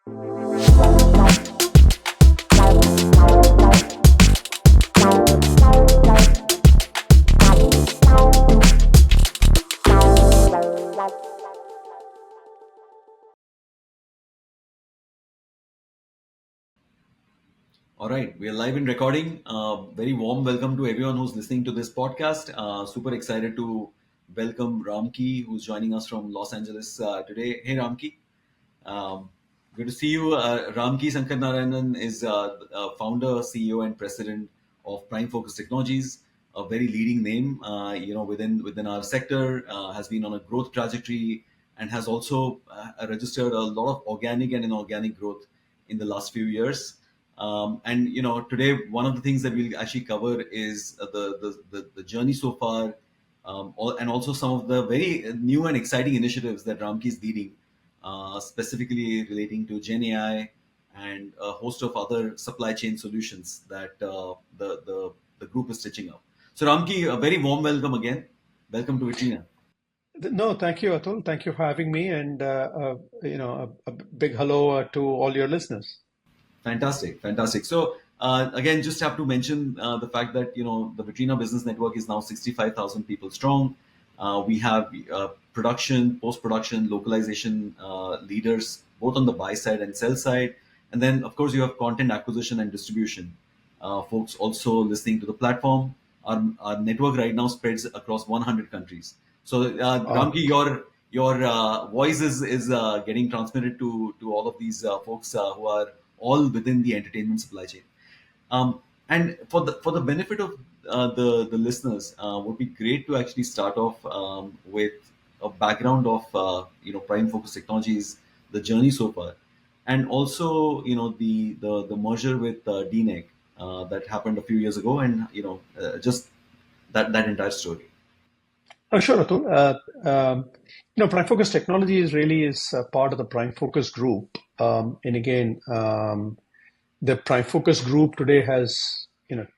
All right, we are live in recording. Very warm welcome to everyone who's listening to this podcast. Super excited to welcome Ramki, who's joining us from Los Angeles today. Hey, Ramki. Um, Good to see you. Ramki Sankaranarayanan is founder, CEO, and president of Prime Focus Technologies, a very leading name, within our sector. Has been on a growth trajectory and has also registered a lot of organic and inorganic growth in the last few years. And today one of the things that we'll actually cover is the journey so far, and also some of the very new and exciting initiatives that Ramki is leading, specifically relating to Gen AI and a host of other supply chain solutions that the group is stitching up. So Ramki, a very warm welcome again. Welcome to Vitrina. No, thank you, Atul. Thank you for having me, and a big hello to all your listeners. Fantastic, fantastic. So again, just have to mention the fact that the Vitrina Business Network is now 65,000 people strong. We have production, post-production, localization leaders both on the buy side and sell side, and then of course you have content acquisition and distribution folks also listening to the platform. Our network right now spreads across 100 countries. So Ramki, your voice is getting transmitted to all of these folks who are all within the entertainment supply chain. And for the benefit of the listeners, would be great to actually start off with a background of Prime Focus Technologies, the journey so far, and also the merger with DNEG that happened a few years ago, and just that entire story. Oh, sure, Atul. Prime Focus Technologies really is part of the Prime Focus Group, and again, the Prime Focus Group today has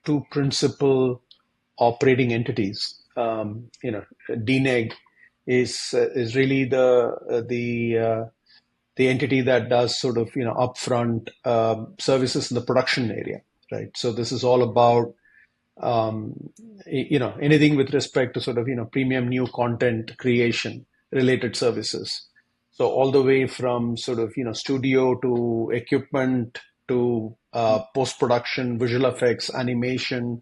two principal operating entities. DNEG is really the entity that does sort of upfront services in the production area, right? So this is all about anything with respect to sort of premium new content creation related services. So all the way from sort of studio to equipment to post production, visual effects, animation,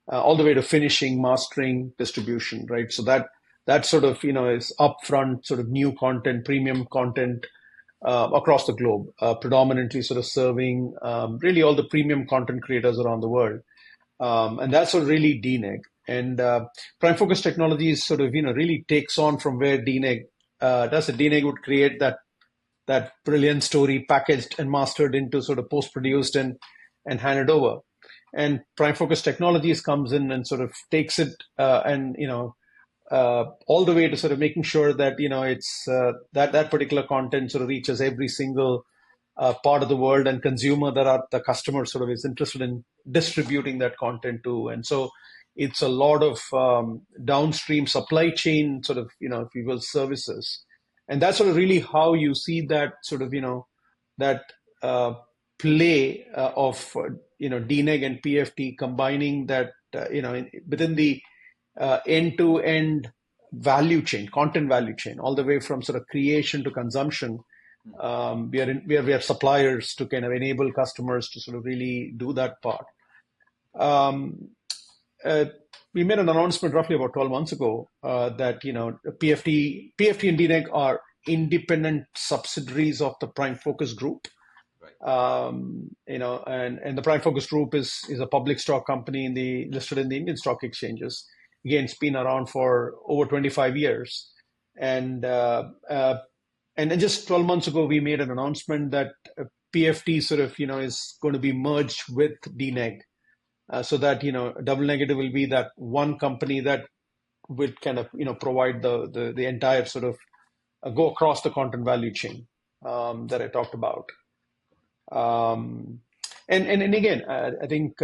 all the way to finishing, mastering, distribution, right? So that sort of is upfront sort of new content, premium content across the globe, predominantly sort of serving really all the premium content creators around the world. And that's what really DNEG. And Prime Focus Technologies sort of really takes on from where DNEG does. It DNEG would create that brilliant story packaged and mastered into sort of post-produced and handed over. And Prime Focus Technologies comes in and sort of takes it and all the way to sort of making sure that it's that particular content sort of reaches every single part of the world and consumer that the customer sort of is interested in distributing that content to. And so it's a lot of downstream supply chain sort of if you will services, and that's sort of really how you see that sort of that play of DNEG and PFT combining that within the end-to-end value chain, content value chain, all the way from sort of creation to consumption. We are suppliers to kind of enable customers to sort of really do that part. We made an announcement roughly about 12 months ago that PFT and DNEG are independent subsidiaries of the Prime Focus Group. Right. And the Prime Focus Group is a public stock company listed in the Indian stock exchanges. Again, it's been around for over 25 years, and just 12 months ago, we made an announcement that PFT sort of, is going to be merged with DNEG, so that, Double Negative will be that one company that will kind of, provide the entire sort of go across the content value chain that I talked about. And again, I think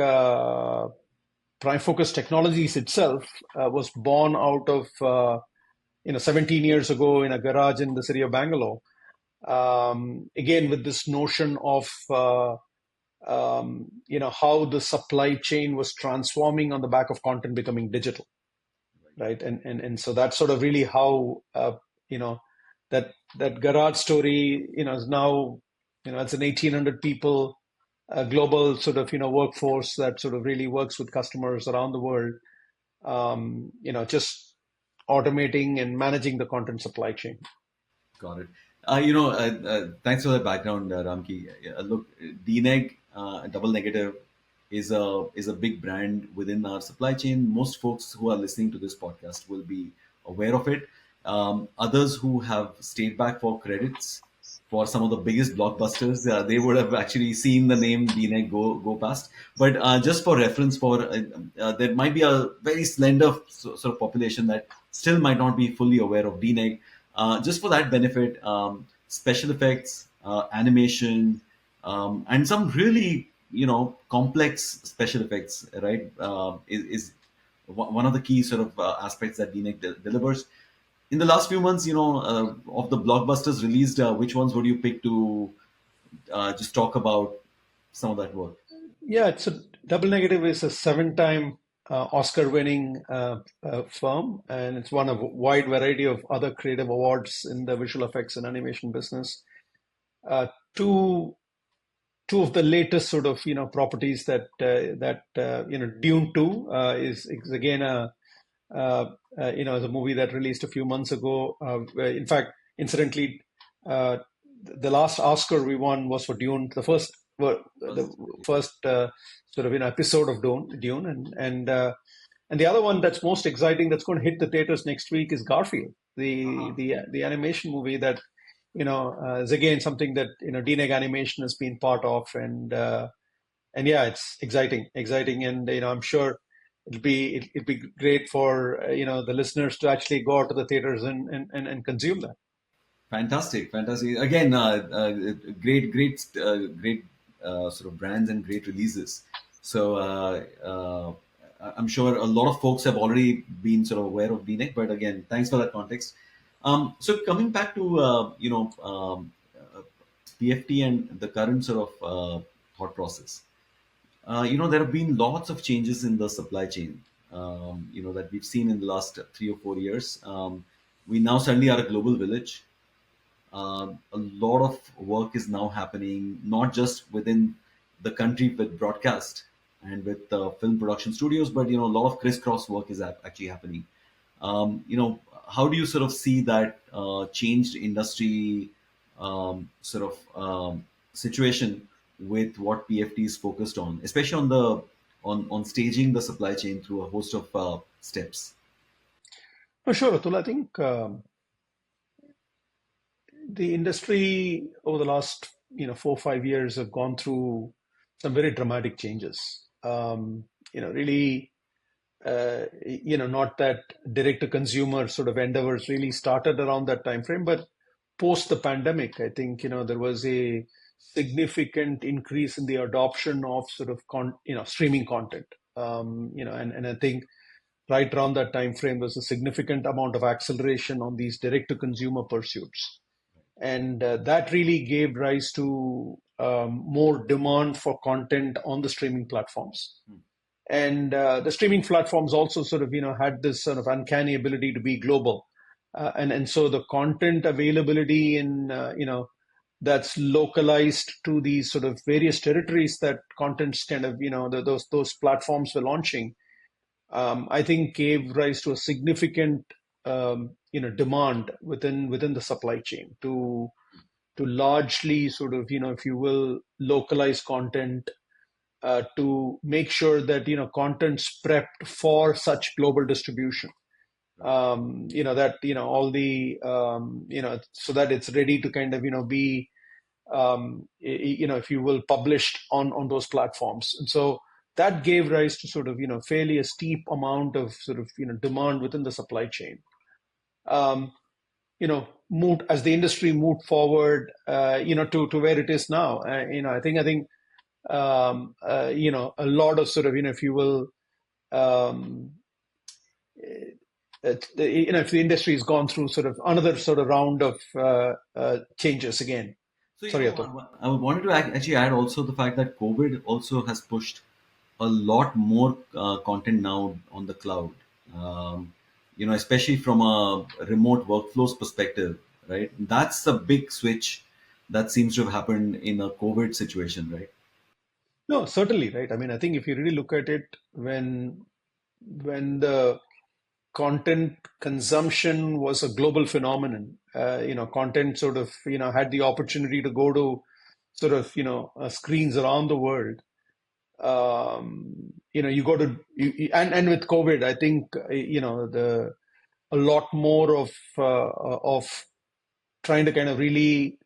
Prime Focus Technologies itself was born out of 17 years ago in a garage in the city of Bangalore, Again, with this notion of how the supply chain was transforming on the back of content becoming digital, right? And so that's sort of really how you know that garage story is now it's an 1,800 people global sort of workforce that sort of really works with customers around the world, just automating and managing the content supply chain. Got it. Thanks for the background, Ramki. Look, DNEG, Double Negative, is a big brand within our supply chain. Most folks who are listening to this podcast will be aware of it. Others who have stayed back for credits for some of the biggest blockbusters, they would have actually seen the name DNEG go past. But just for reference, there might be a very slender sort of population that still might not be fully aware of DNEG. Just for that benefit, special effects, animation, and some really complex special effects, right? Is one of the key sort of aspects that DNEG delivers. In the last few months, of the blockbusters released, which ones would you pick to just talk about some of that work? Yeah, it's a Double Negative is a seven-time Oscar-winning firm, and it's won a wide variety of other creative awards in the visual effects and animation business. Uh, two two of the latest sort of properties that Dune 2 is again is a movie that released a few months ago. In fact, incidentally, uh, the last Oscar we won was for Dune, the First, first sort of episode of Dune, and the other one that's most exciting that's going to hit the theaters next week is Garfield, the animation movie that is again something that DNEG Animation has been part of, and yeah, it's exciting, and I'm sure it'll be great for the listeners to actually go out to the theaters and consume that. fantastic, fantastic. Again, great sort of brands and great releases. So I'm sure a lot of folks have already been sort of aware of DNEG, but again, thanks for that context. So coming back to PFT and the current sort of thought process. There have been lots of changes in the supply chain, that we've seen in the last 3 or 4 years. We now suddenly are a global village. A lot of work is now happening, not just within the country with broadcast and with film production studios, but a lot of crisscross work is actually happening. How do you sort of see that changed industry sort of situation with what PFT is focused on, especially on staging the supply chain through a host of steps? For sure, Atul. I think the industry over the last 4 or 5 years have gone through some very dramatic changes. Really, not that direct to consumer sort of endeavors really started around that time frame, but post the pandemic, I think there was a significant increase in the adoption of sort of streaming content. And I think right around that time frame, there's a significant amount of acceleration on these direct to consumer pursuits, and that really gave rise to more demand for content on the streaming platforms. And the streaming platforms also sort of had this sort of uncanny ability to be global, and so the content availability in that's localized to these sort of various territories that contents kind of those platforms were launching, I think gave rise to a significant demand within the supply chain to largely sort of if you will localize content, to make sure that content's prepped for such global distribution. That all the so that it's ready to kind of be if you will published on those platforms, and so that gave rise to sort of fairly a steep amount of sort of demand within the supply chain. um, moved as the industry moved forward, to where it is now. I think a lot of sort of if you will, um, if the industry has gone through sort of another sort of round of changes again. So, Sorry, Atul. I wanted to actually add also the fact that COVID also has pushed a lot more content now on the cloud. Especially from a remote workflows perspective, right? That's a big switch that seems to have happened in a COVID situation, right? No, certainly, right. I mean, I think if you really look at it, when the content consumption was a global phenomenon, content sort of had the opportunity to go to sort of screens around the world. You go to and with COVID, I think the a lot more of trying to kind of really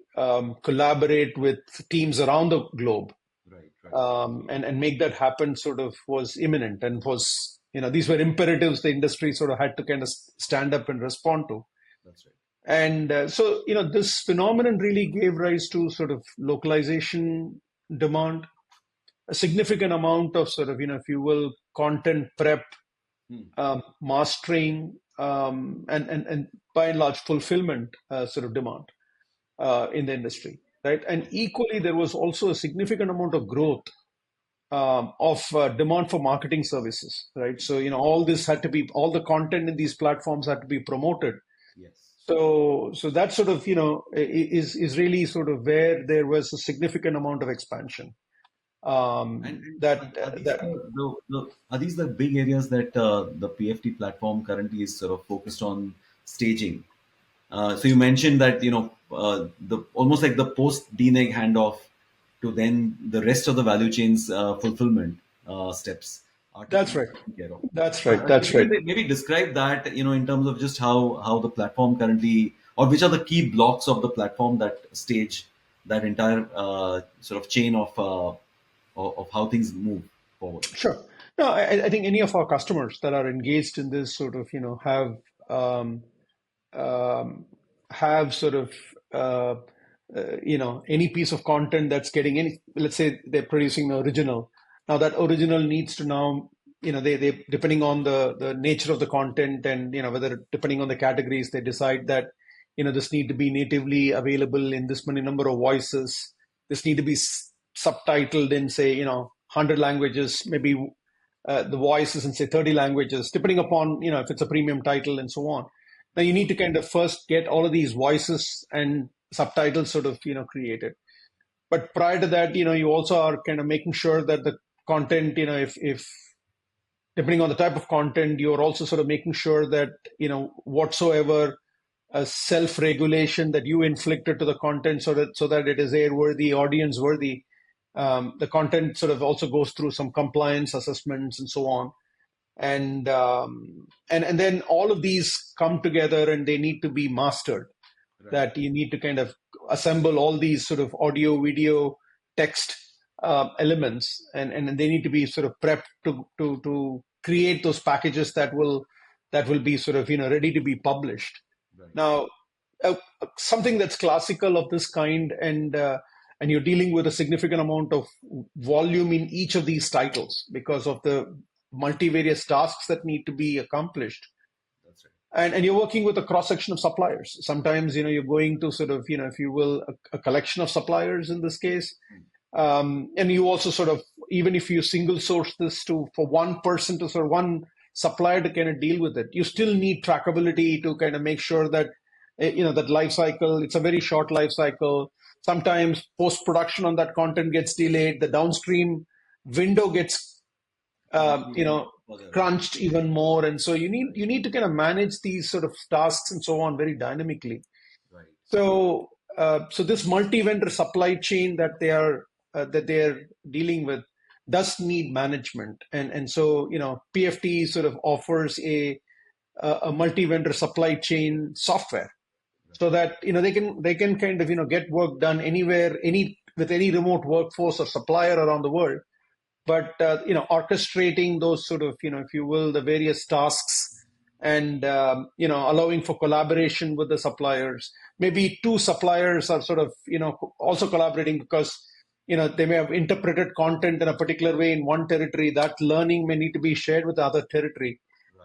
collaborate with teams around the globe, Right, right. and make that happen sort of was imminent, and was these were imperatives the industry sort of had to kind of stand up and respond to. That's right. And so this phenomenon really gave rise to sort of localization demand, a significant amount of sort of if you will, content prep, Hmm. mastering, and by and large fulfillment sort of demand in the industry, right? And equally, there was also a significant amount of growth of demand for marketing services, right? So all this had to be, all the content in these platforms had to be promoted. Yes. So that sort of is really sort of where there was a significant amount of expansion. And That are these that are these the big areas that the PFT platform currently is sort of focused on staging? So you mentioned that the almost like the post DNEG handoff to then the rest of the value chains fulfillment steps are to that's be right. taken care of. That's right. That's If you right. can maybe describe that in terms of just how the platform currently, or which are the key blocks of the platform that stage that entire sort of chain of how things move forward. Sure. No, I think any of our customers that are engaged in this sort of, um, um, have sort of, uh, any piece of content that's getting any, let's say they're producing an original. Now that original needs to now, they depending on the nature of the content, and, whether depending on the categories, they decide that, this need to be natively available in this many number of voices. This need to be subtitled in, say, 100 languages, maybe the voices in, say, 30 languages, depending upon, if it's a premium title and so on. Now you need to kind of first get all of these voices and subtitles sort of, created. But prior to that, you also are kind of making sure that the content, if depending on the type of content, you're also sort of making sure that, whatsoever self-regulation that you inflicted to the content, so that it is airworthy, audience worthy. The content sort of also goes through some compliance assessments and so on, and then all of these come together and they need to be mastered. Right. That you need to kind of assemble all these sort of audio, video, text elements, and they need to be sort of prepped to create those packages that will be sort of ready to be published. Right. Now, something that's classical of this kind, and you're dealing with a significant amount of volume in each of these titles because of the multivarious tasks that need to be accomplished. That's right. And you're working with a cross section of suppliers. Sometimes you're going to sort of if you will, a collection of suppliers in this case. And you also sort of, even if you single source this for one person to sort of one supplier to kind of deal with it, you still need trackability to kind of make sure that that life cycle, it's a very short life cycle. Sometimes post production on that content gets delayed, the downstream window gets crunched even more, and so you need to kind of manage these sort of tasks and so on very dynamically. Right. So this multi-vendor supply chain that they're dealing with does need management, and so PFT sort of offers a multi-vendor supply chain software, so that they can kind of get work done anywhere, with any remote workforce or supplier around the world. But orchestrating those sort of if you will, the various tasks, and allowing for collaboration with the suppliers. Maybe two suppliers are sort of also collaborating because they may have interpreted content in a particular way in one territory. That learning may need to be shared with the other territory.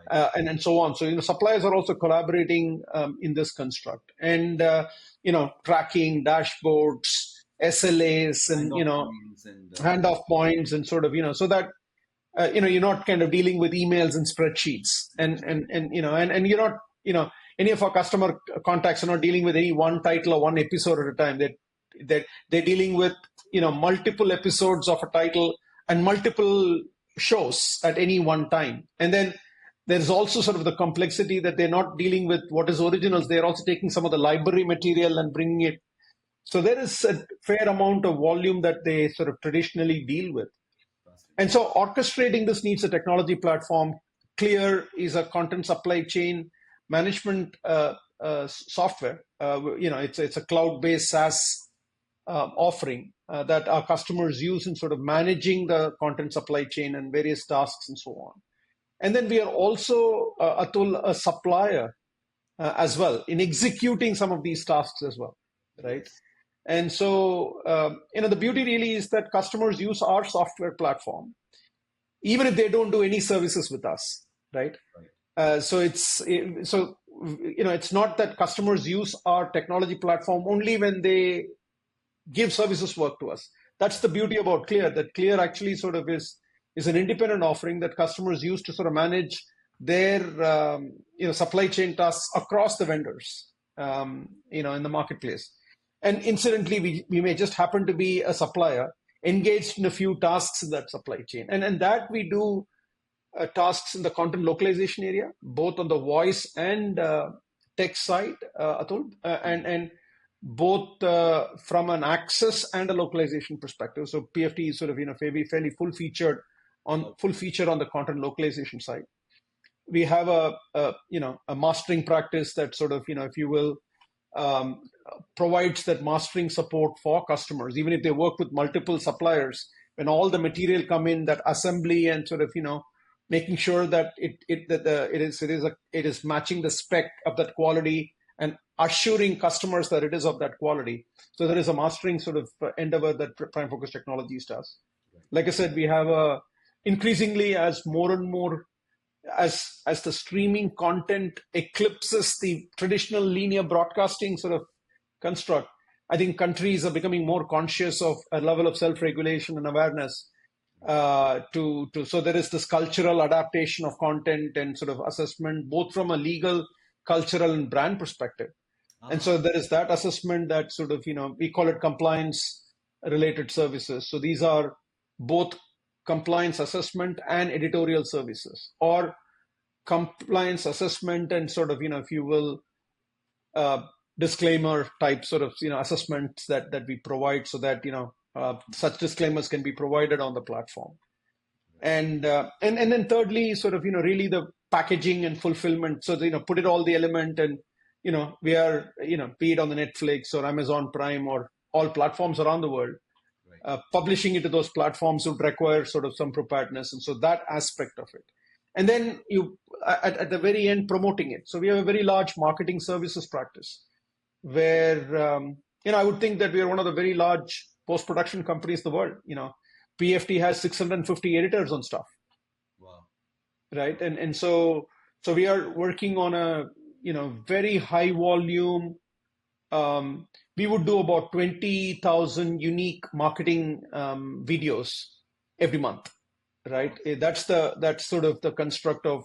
and so on. So, suppliers are also collaborating in this construct, and tracking dashboards, SLAs, and Handoff points and handoff points, and sort of so that you're not kind of dealing with emails and spreadsheets, and you're not any of our customer contacts are not dealing with any one title or one episode at a time. They're dealing with multiple episodes of a title and multiple shows at any one time. And then there's also sort of the complexity that they're not dealing with what is originals. They're also taking some of the library material and bringing it. So there is a fair amount of volume that they sort of traditionally deal with. And so orchestrating this needs a technology platform. Clear is a content supply chain management software. It's a cloud-based SaaS offering that our customers use in sort of managing the content supply chain and various tasks and so on. And then we are also, Atul, a supplier as well in executing some of these tasks as well, right? Yes. And so, the beauty really is that customers use our software platform, even if they don't do any services with us, right? So it's not that customers use our technology platform only when they give services work to us. That's the beauty about Clear, that Clear actually sort of is an independent offering that customers use to sort of manage their supply chain tasks across the vendors, in the marketplace. And incidentally, we may just happen to be a supplier engaged in a few tasks in that supply chain. And that we do tasks in the content localization area, both on the voice and text side, Atul, and both from an access and a localization perspective. So PFT is sort of fairly full feature on the content localization side. We have a mastering practice that sort of if you will provides that mastering support for customers, even if they work with multiple suppliers. When all the material come in, that assembly and sort of making sure that it is matching the spec of that quality and assuring customers that it is of that quality. So there is a mastering sort of endeavor that Prime Focus Technologies does. Like I said, we have increasingly as more and more as the streaming content eclipses the traditional linear broadcasting sort of construct, I think countries are becoming more conscious of a level of self-regulation and awareness. So there is this cultural adaptation of content and sort of assessment, both from a legal, cultural, and brand perspective. And so there is that assessment that sort of we call it compliance-related services. So these are both compliance assessment and editorial services, or compliance assessment and sort of if you will disclaimer type sort of assessments that we provide, so that such disclaimers can be provided on the platform. And then thirdly, sort of really the packaging and fulfillment. So put it all the element, and we are be it on the Netflix or Amazon Prime or all platforms around the world. Publishing it to those platforms would require sort of some preparedness, and so that aspect of it. And then you at the very end promoting it. So we have a very large marketing services practice where I would think that we are one of the very large post-production companies in the world. PFT has 650 editors on staff. Wow. Right, and so we are working on a very high volume. We would do about 20,000 unique marketing videos every month, right? That's sort of the construct of,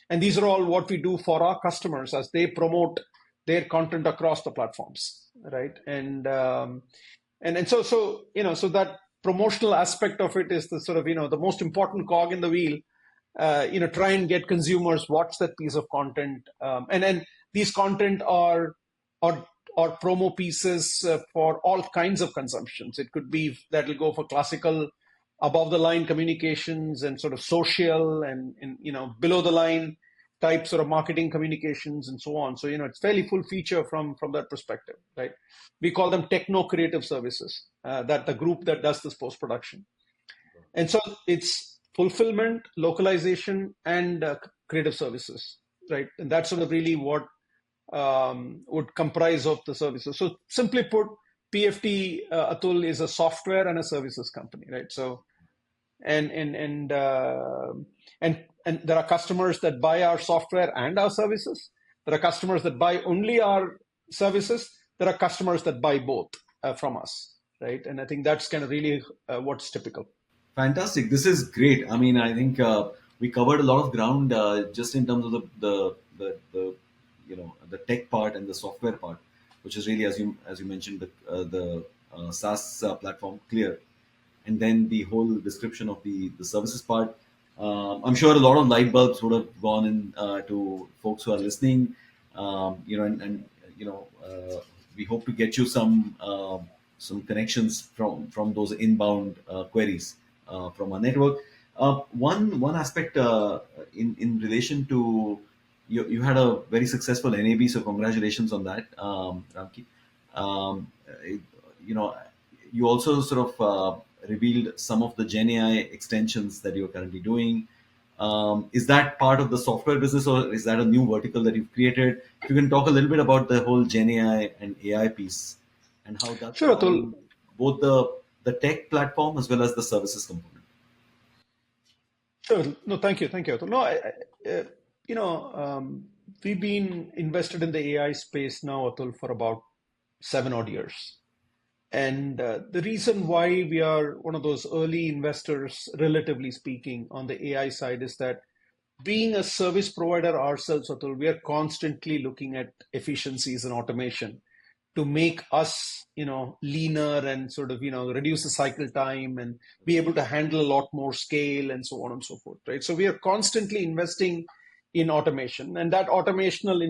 and these are all what we do for our customers as they promote their content across the platforms, right? And so that promotional aspect of it is the sort of the most important cog in the wheel. Try and get consumers watch that piece of content, and then these content are promo pieces for all kinds of consumptions. It could be that will go for classical above the line communications and sort of social and below the line type sort of marketing communications and so on. So it's fairly full feature from that perspective, right? We call them techno creative services, that the group that does this post production. And so it's fulfillment, localization, and creative services, right? And that's sort of really what would comprise of the services. So simply put, PFT, Atul, is a software and a services company, right? So And there are customers that buy our software and our services. There are customers that buy only our services. There are customers that buy both from us, right? And I think that's kind of really what's typical. Fantastic. This is great. I mean, I think we covered a lot of ground just in terms of the the tech part and the software part, which is really, as you mentioned, the SaaS platform Clear, and then the whole description of the services part. I'm sure a lot of light bulbs would have gone in to folks who are listening. We hope to get you some connections from those inbound queries from our network. One aspect in relation to you had a very successful NAB, so congratulations on that, Ramki. It- you know, you also sort of revealed some of the Gen AI extensions that you're currently doing. Is that part of the software business, or is that a new vertical that you've created? If you can talk a little bit about the whole Gen AI and AI piece and how that's Sure, Atul. powering both the tech platform as well as the services component. Sure. No, thank you, Atul. No, you know, we've been invested in the AI space now, Atul, for about 7 odd years. And the reason why we are one of those early investors, relatively speaking, on the AI side is that being a service provider ourselves, Atul, we are constantly looking at efficiencies and automation to make us, leaner and sort of, reduce the cycle time and be able to handle a lot more scale and so on and so forth, right? So we are constantly investing in automation, and that automational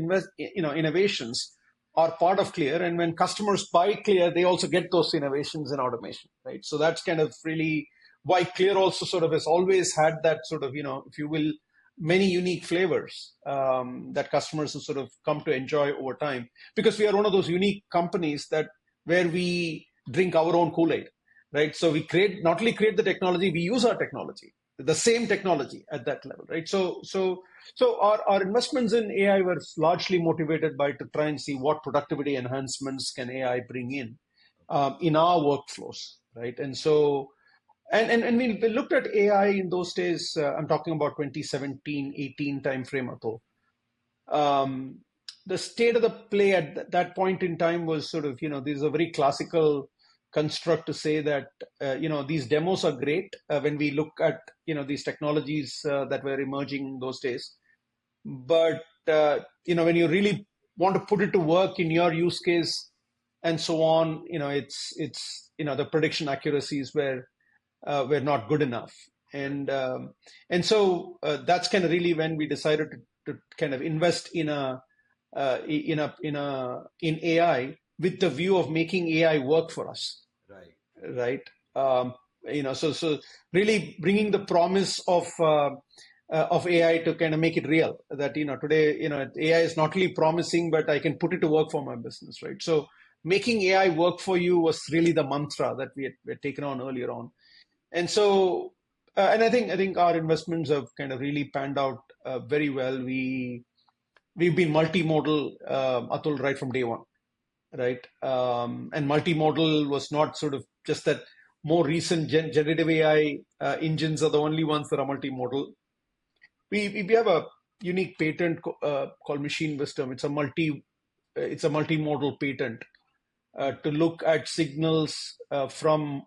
innovations are part of Clear. And when customers buy Clear, they also get those innovations in automation, right? So that's kind of really why Clear also sort of has always had that sort of, if you will, many unique flavors that customers have sort of come to enjoy over time, because we are one of those unique companies that where we drink our own Kool-Aid, right? So we not only create the technology, we use our technology, the same technology at that level, right? So our investments in AI were largely motivated by to try and see what productivity enhancements can AI bring in our workflows, right? And so and we looked at AI in those days. I'm talking about 2017, 18 timeframe, Atul. The state of the play at that point in time was sort of, this is a very classical construct to say that, these demos are great when we look at, these technologies that were emerging in those days. But, when you really want to put it to work in your use case and so on, the prediction accuracies were not good enough. And so that's kind of really when we decided to kind of invest in AI with the view of making AI work for us, Right. right? So really bringing the promise of AI to kind of make it real. That today AI is not only promising, but I can put it to work for my business, right? So making AI work for you was really the mantra that we had taken on earlier on. And so, and I think our investments have kind of really panned out very well. We've been multimodal, Atul, right from day one, right? And multimodal was not sort of just that more recent generative AI engines are the only ones that are multimodal. We have a unique patent called Machine Wisdom. It's a multimodal patent to look at signals from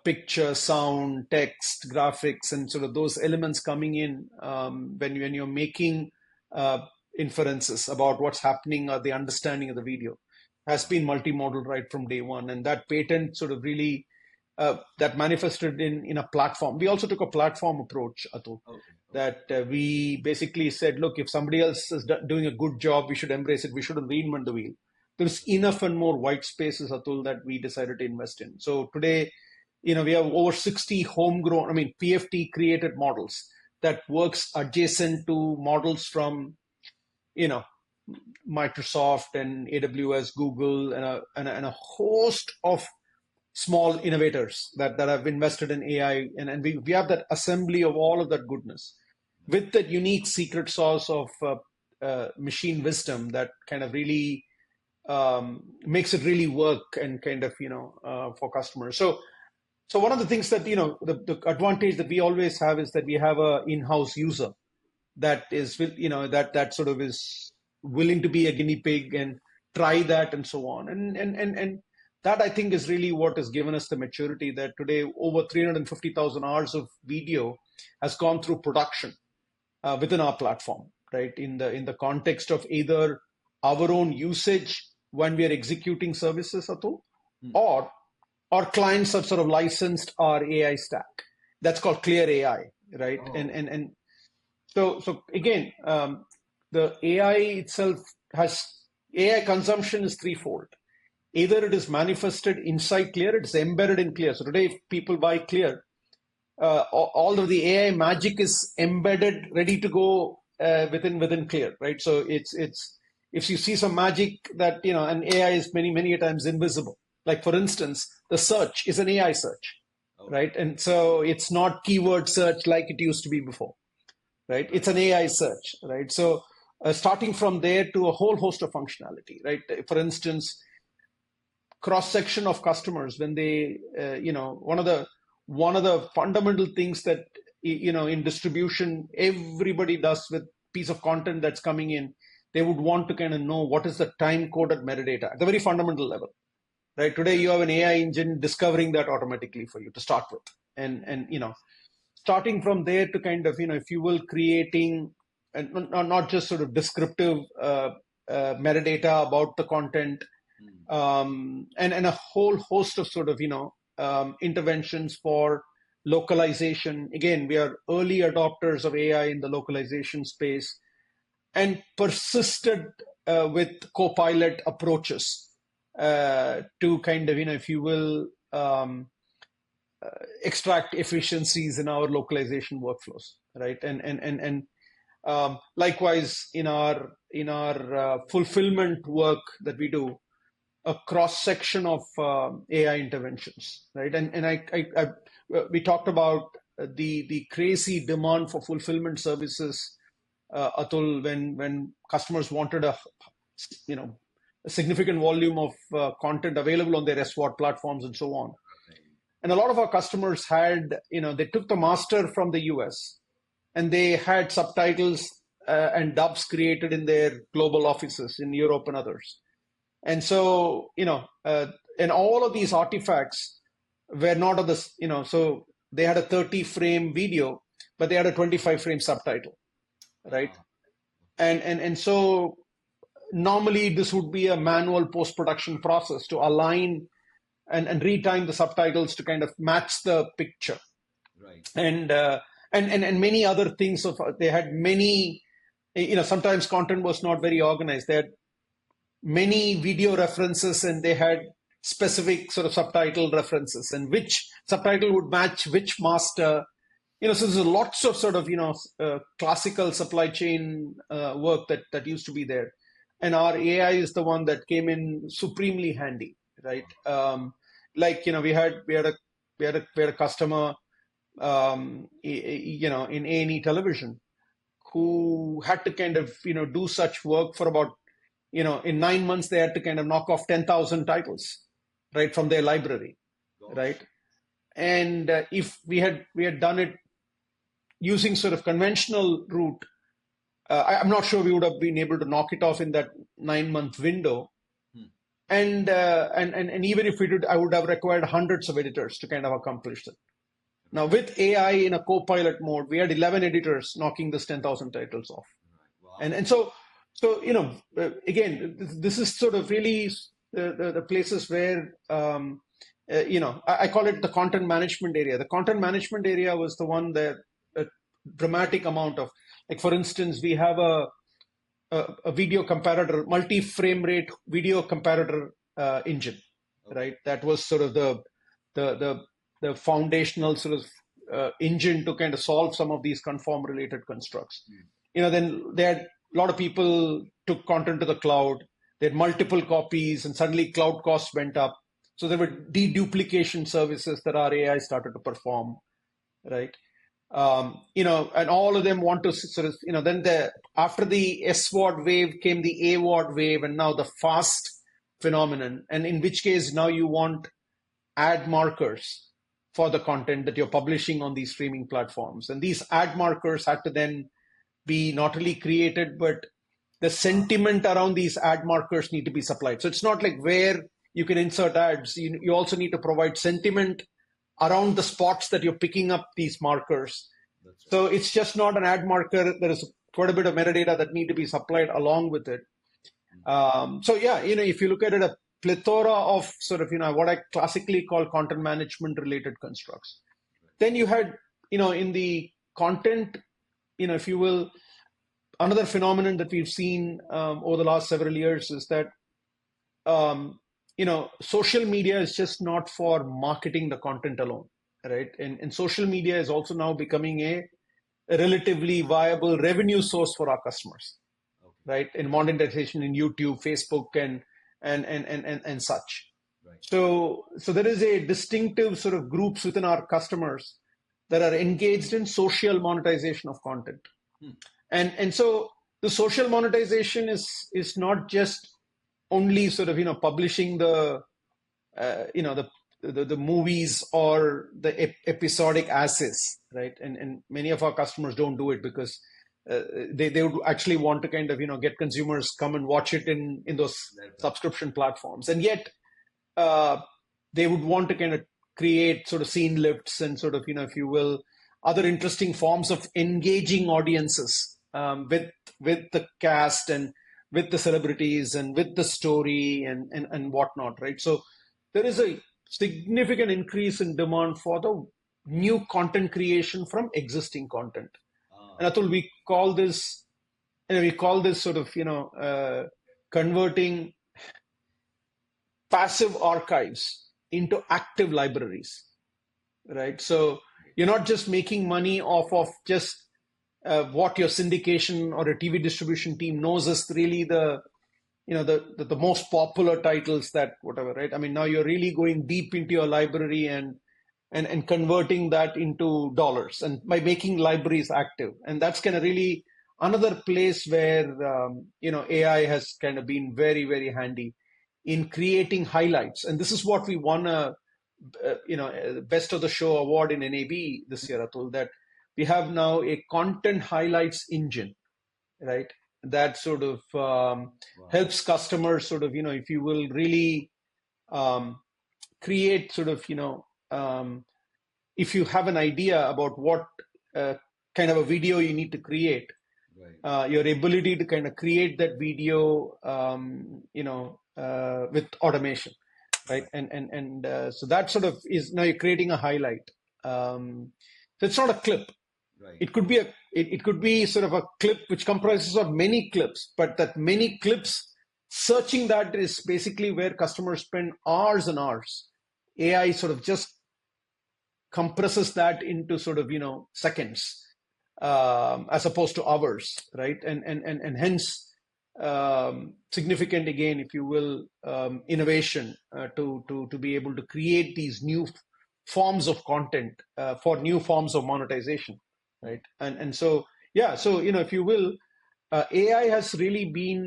picture, sound, text, graphics, and sort of those elements coming in when you're making inferences about what's happening or the understanding of the video has been multimodal right from day one. And that patent sort of really that manifested in a platform. We also took a platform approach, Atul, that we basically said, look, if somebody else is doing a good job, we should embrace it. We shouldn't reinvent the wheel. There's enough and more white spaces, Atul, that we decided to invest in. So today, we have over 60 homegrown, PFT created models that works adjacent to models from, Microsoft and AWS, Google, and a host of small innovators that have invested in AI. And we have that assembly of all of that goodness with that unique secret sauce of machine wisdom that kind of really makes it really work and kind of, for customers. So So one of the things that, the advantage that we always have is that we have a in-house user that is, that sort of is willing to be a guinea pig and try that and so on. And that I think is really what has given us the maturity that today over 350,000 hours of video has gone through production within our platform, right? In the context of either our own usage when we are executing services, Atul, or clients have sort of licensed our AI stack. That's called Clear AI, right? Oh. And so again, the AI itself has AI consumption is threefold. Either it is manifested inside Clear, it's embedded in Clear. So today, if people buy Clear, all of the AI magic is embedded, ready to go within Clear, right? So it's if you see some magic that and AI is many a times invisible. Like for instance, the search is an AI search, right? And so it's not keyword search like it used to be before, right? It's an AI search, right? So starting from there to a whole host of functionality, right? For instance, cross section of customers when they, one of the fundamental things that in distribution everybody does with piece of content that's coming in, they would want to kind of know what is the time coded metadata at the very fundamental level. Right. Today, you have an AI engine discovering that automatically for you to start with. And starting from there to kind of, if you will, creating and not just sort of descriptive metadata about the content and a whole host of sort of, interventions for localization. Again, we are early adopters of AI in the localization space and persisted with co-pilot approaches. To kind of, if you will, extract efficiencies in our localization workflows, right? And likewise in our fulfillment work that we do, a cross section of AI interventions, right? And we talked about the crazy demand for fulfillment services, Atul, when customers wanted a significant volume of content available on their SWOT platforms and so on. And a lot of our customers had, they took the master from the US and they had subtitles and dubs created in their global offices in Europe and others. And so, and all of these artifacts were not of this, so they had a 30 frame video, but they had a 25 frame subtitle, right? And so, normally, this would be a manual post-production process to align and retime the subtitles to kind of match the picture, right? And many other things. They had many, sometimes content was not very organized. They had many video references, and they had specific sort of subtitle references, and which subtitle would match which master. So there's lots of sort of classical supply chain work that used to be there. And our AI is the one that came in supremely handy, right? We had a customer, in A&E television, who had to kind of do such work for about in 9 months they had to kind of knock off 10,000 titles, right, from their library, right? And if we had done it using sort of conventional route, I'm not sure we would have been able to knock it off in that 9-month window. And even if we did, I would have required hundreds of editors to kind of accomplish that. Now, with AI in a co-pilot mode, we had 11 editors knocking this 10,000 titles off. Wow. And so again, this is sort of really the places where, I call it the content management area. The content management area was the one that a dramatic amount of, like, for instance, we have a video comparator, multi-frame rate video comparator engine, right? That was sort of the foundational sort of engine to kind of solve some of these conform related constructs. Then they had a lot of people took content to the cloud. They had multiple copies, and suddenly cloud costs went up. So there were deduplication services that our AI started to perform, right? And all of them want to sort of, then after the SWOT wave came the AWOT wave, and now the fast phenomenon. And in which case now you want ad markers for the content that you're publishing on these streaming platforms. And these ad markers had to then be not only created, but the sentiment around these ad markers need to be supplied. So it's not like where you can insert ads. You also need to provide sentiment around the spots that you're picking up these markers. That's right. So it's just not an ad marker. There is quite a bit of metadata that need to be supplied along with it. So yeah, if you look at it, a plethora of sort of, what I classically call content management related constructs. Then you had, in the content, if you will, another phenomenon that we've seen over the last several years is that, social media is just not for marketing the content alone, right? And social media is also now becoming a relatively viable revenue source for our customers, Okay. right? In monetization in YouTube, Facebook, and such. Right. So there is a distinctive sort of groups within our customers that are engaged in social monetization of content. And so the social monetization is not just only sort of publishing the the movies or the episodic assets, right? And many of our customers don't do it because they would actually want to kind of get consumers come and watch it in those subscription platforms, and yet they would want to kind of create sort of scene lifts and sort of if you will, other interesting forms of engaging audiences with the cast and with the celebrities and with the story and whatnot, right? So there is a significant increase in demand for the new content creation from existing content. And Atul, we call this sort of converting passive archives into active libraries, right? So you're not just making money off of just what your syndication or a TV distribution team knows is really the most popular titles, that whatever, right? I mean, now you're really going deep into your library and converting that into dollars, and by making libraries active. And that's kind of really another place where AI has kind of been very, very handy in creating highlights. And this is what we won a best of the show award in NAB this year, Atul, that we have now a content highlights engine, right? That sort of helps customers sort of, if you will, really create sort of, if you have an idea about what kind of a video you need to create, right. Your ability to kind of create that video, with automation, right? And so that sort of is now you're creating a highlight. So it's not a clip. Right. It could be sort of a clip which comprises of many clips, but that many clips, searching that is basically where customers spend hours and hours. AI sort of just compresses that into sort of seconds, as opposed to hours, right? And hence significant, again, if you will, innovation to be able to create these new forms of content for new forms of monetization, right? And so yeah, so if you will, AI has really been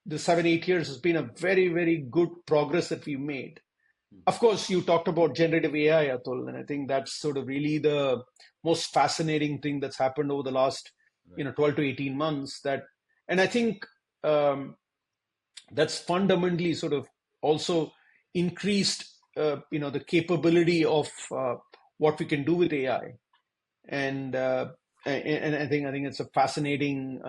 the 7-8 years has been a very, very good progress that we've made. Of course, you talked about generative AI, Atul, and I think that's sort of really the most fascinating thing that's happened over the last 12 to 18 months. And I think that's fundamentally sort of also increased the capability of what we can do with AI, and I think it's a fascinating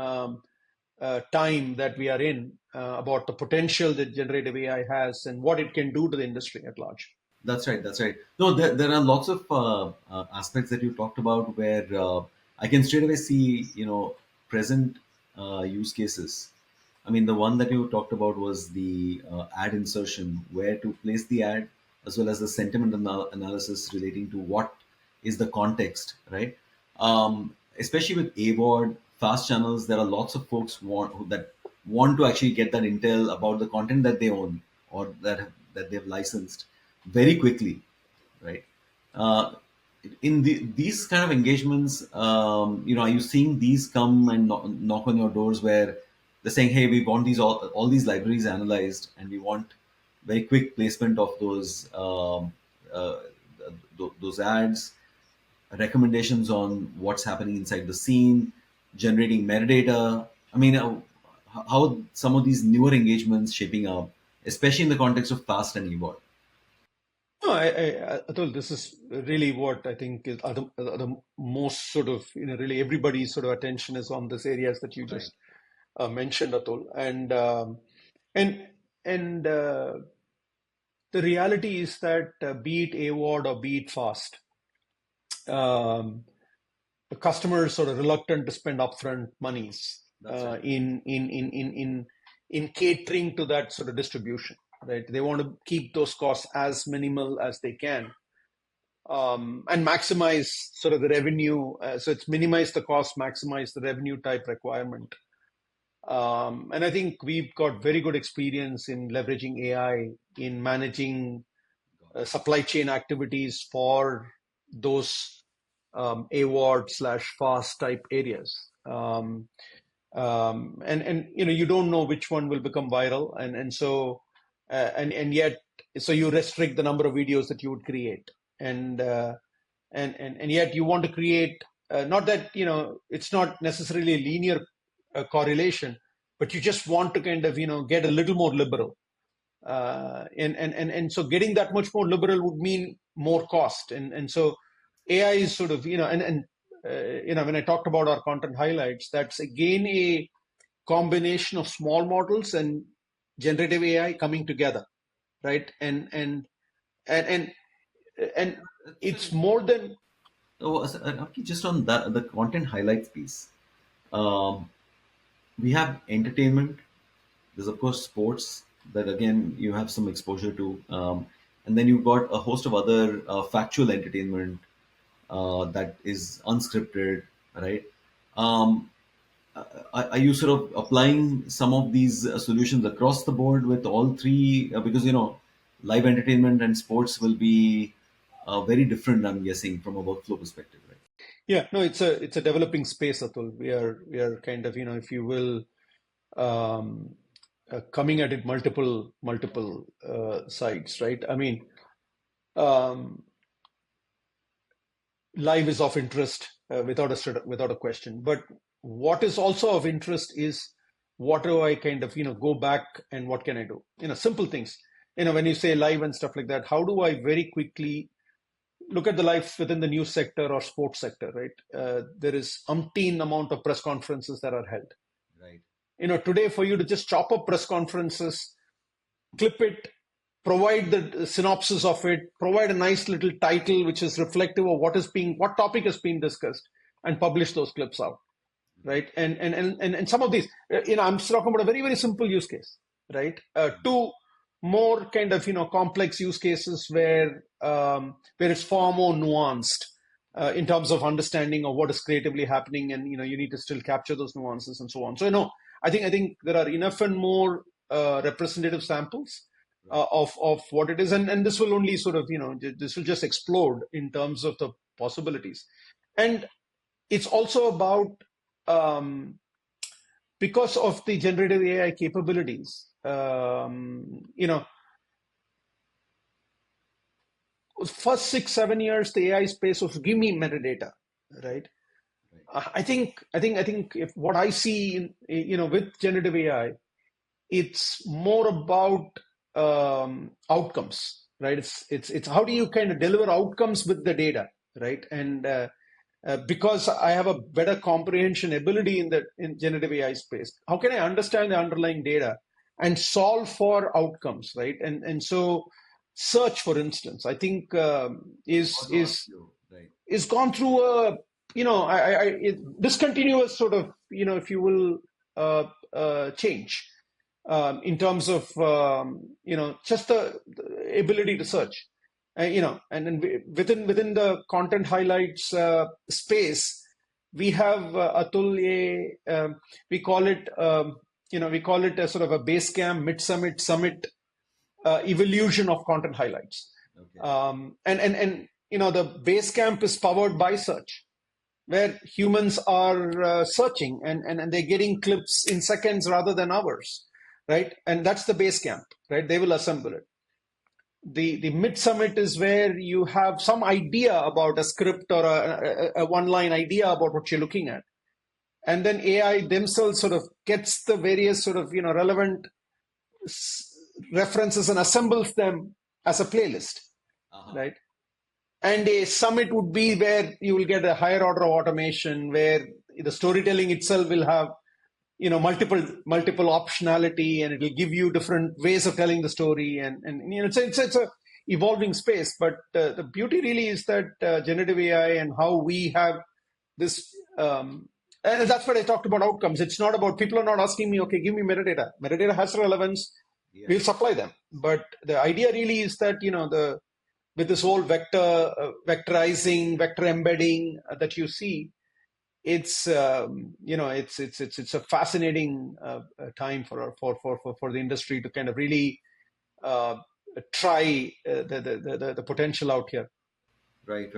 time that we are in about the potential that generative AI has and what it can do to the industry at large. That's right. That's right. No, there are lots of aspects that you talked about where I can straight away see, present use cases. I mean, the one that you talked about was the ad insertion, where to place the ad, as well as the sentiment analysis relating to what is the context, right? Especially with AVOD, fast channels, there are lots of folks that want to actually get that intel about the content that they own or that they've licensed very quickly, right? Uh, in these kind of engagements, are you seeing these come and knock on your doors where they're saying, "Hey, we want all these libraries analyzed, and we want very quick placement of those those ads, recommendations on what's happening inside the scene, generating metadata. I mean, how some of these newer engagements shaping up, especially in the context of past and evolve. No, Atul, this is really what I think is the most sort of, really everybody's sort of attention is on these areas that you Right. just mentioned, Atul. And and the reality is that be it AWOD or be it fast, um, the customer is sort of reluctant to spend upfront monies That's right. in catering to that sort of distribution, right? They want to keep those costs as minimal as they can, and maximize sort of the revenue. So it's minimize the cost, maximize the revenue type requirement. And I think we've got very good experience in leveraging AI in managing supply chain activities for those award slash fast type areas. And you don't know which one will become viral, and so and yet so you restrict the number of videos that you would create, and yet you want to create, not that it's not necessarily a linear correlation, but you just want to kind of get a little more liberal, and so getting that much more liberal would mean more cost, and so AI is sort of when I talked about our content highlights, that's again a combination of small models and generative AI coming together, right? And and it's more than. So, Ramki, just on the content highlights piece, um, we have entertainment. There's of course sports that again you have some exposure to, and then you've got a host of other factual entertainment that is unscripted, right? Um, are you sort of applying some of these solutions across the board with all three? Because live entertainment and sports will be very different, I'm guessing, from a workflow perspective, right? Yeah, no, it's a developing space, Atul. We are kind of, if you will, um, coming at it multiple sides, right? I mean, um, live is of interest, without a question. But what is also of interest is, what do I kind of go back, and what can I do? Simple things. When you say live and stuff like that, how do I very quickly look at the life within the news sector or sports sector, right? There is umpteen amount of press conferences that are held. Right. Today, for you to just chop up press conferences, clip it, provide the synopsis of it, provide a nice little title which is reflective of what topic is being discussed, and publish those clips out, right? And some of these, I'm talking about a very, very simple use case, right? Two more kind of complex use cases where it's far more nuanced in terms of understanding of what is creatively happening, and you need to still capture those nuances and so on. So I think there are enough and more representative samples of what it is, and this will only sort of this will just explode in terms of the possibilities. And it's also about, because of the generative AI capabilities, first 6-7 years, the AI space was give me metadata, right? Right. I think if what I see with generative AI, it's more about outcomes, right? It's how do you kind of deliver outcomes with the data, right? And because I have a better comprehension ability in generative AI space, how can I understand the underlying data and solve for outcomes, right? And so search, for instance, I think I is want to ask is you, right? is gone through a discontinuous sort of if you will change in terms of just the ability to search, and then within the content highlights space, we have Atul, we call it a sort of a base camp, mid summit evolution of content highlights. Okay. And the base camp is powered by search, where humans are searching, and they're getting clips in seconds rather than hours, right? And that's the base camp, right? They will assemble it. The mid summit is where you have some idea about a script or a one line idea about what you're looking at, and then AI themselves sort of gets the various sort of relevant references and assembles them as a playlist, right? And a summit would be where you will get a higher order of automation, where the storytelling itself will have multiple optionality, and it will give you different ways of telling the story, and it's a evolving space. But the beauty really is that generative AI and how we have this and that's what I talked about outcomes. It's not about, people are not asking me, okay, give me metadata has relevance, we'll supply them. But the idea really is that with this whole vectorizing, vector embedding that you see, it's it's a fascinating time for the industry to kind of really try the potential out here. Right.